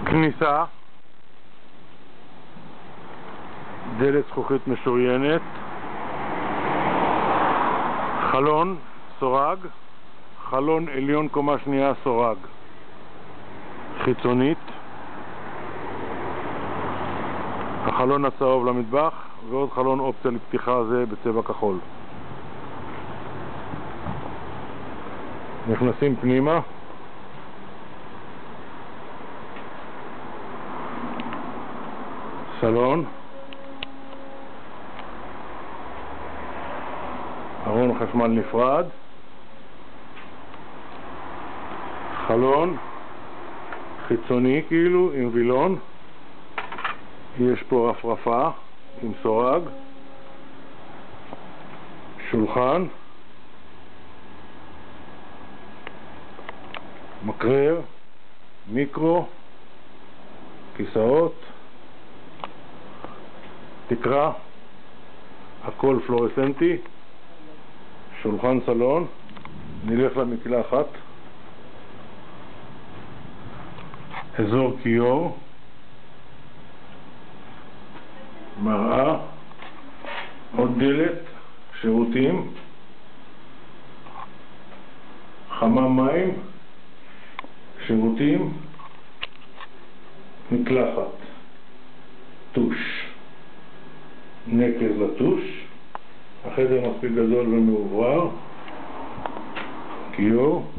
כניסה, דלת זכוכית משוריינת, חלון סורג, חלון עליון קומה שנייה סורג, חיצונית, החלון הצהוב למטבח ועוד חלון אופציה לפתיחה זה בצבע כחול. נכנסים פנימה, סלון, ארון חשמל נפרד, חלון חיצוני כאילו עם וילון, יש פה רפרפה עם סורג, שולחן, מקרר, מיקרו, כיסאות, תקרה, הכל פלורסנטי, שולחן סלון, נלך למקלחת, אזור כיור, מראה, עוד דלת, שירותים, חמם מים, שירותים, מקלחת, טוש, נקז לטוש, החדר מספיק גדול ומעוברר, כיור,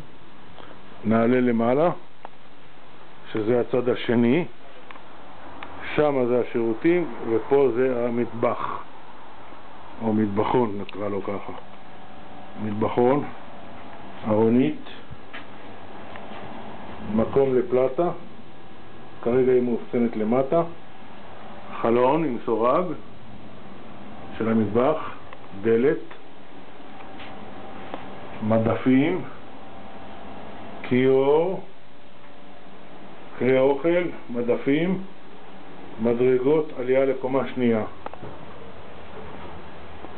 נעלה למעלה, שזה הצד השני, שם זה השירותים ופה זה המטבח, או מטבחון נקרא לו ככה, מטבחון, ארונית, מקום לפלטה, כרגע היא מאופסנת למטה, חלון עם סורג של המטבח, דלת, מדפים, כיור, כלי האוכל, מדפים, מדרגות, עלייה לקומה שנייה,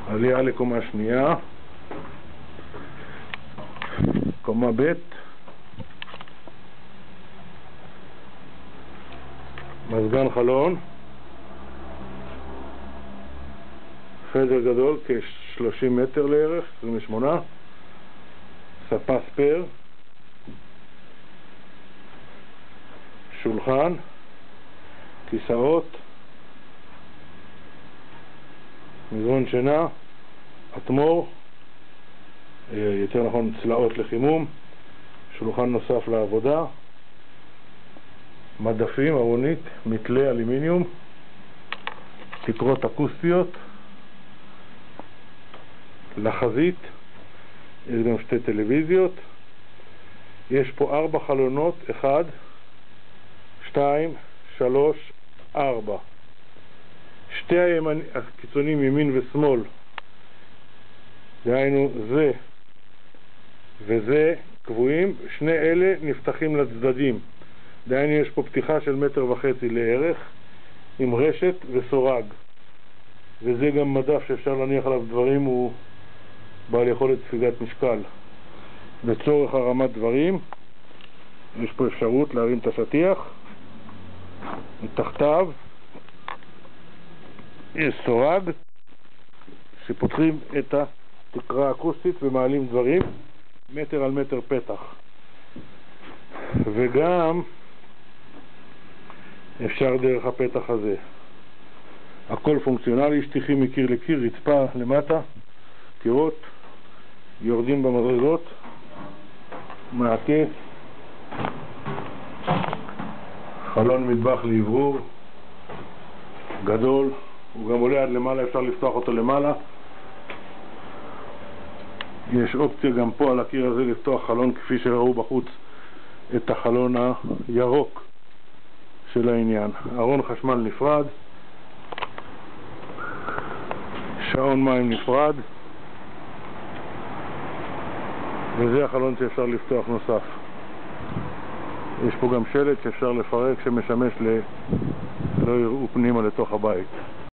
עלייה לקומה שנייה, קומה ב', מזגן חלון, חדר גדול כ-30 מטר לערך, 28, ספה ספר, שולחן, כיסאות, מזרון שינה, אטמור, יותר נכון צלעות לחימום, שולחן נוסף לעבודה, מדפים, ארונית, מתלה אלומיניום, תקרות אקוסטיות, לחזית, יש גם שתי טלוויזיות, יש פה 4 חלונות, 1, 2, 3, 4. שתי הקיצונים ימין ושמאל, דהיינו זה וזה קבועים, שני אלה נפתחים לצדדים, דהיינו יש פה פתיחה של 1.5 מטר לערך עם רשת וסורג, וזה גם מדף שאפשר להניח עליו דברים, הוא בעל יכולת ספיגת משקל. לצורך הרמת דברים יש פה אפשרות להרים את השטיח, מתחתיו יש סורג שפותחים את התקרה האקוסטית ומעלים דברים, 1 מטר על 1 מטר פתח, וגם אפשר דרך הפתח הזה, הכל פונקציונלי, שטיחים מקיר לקיר, רצפה למטה, קירות, יורדים במדרגות, מעקה, חלון מטבח לעברור גדול, הוא גם עולה עד למעלה, אפשר לפתוח אותו למעלה, יש אופציה גם פה על הקיר הזה לפתוח חלון כפי שראו בחוץ את החלון הירוק של העניין. ארון חשמל נפרד, שעון מים נפרד, וזה החלון שאפשר לפתוח נוסף. יש פה גם שלט שאפשר לפרק שמשמש לא יראו פנימה לתוך הבית.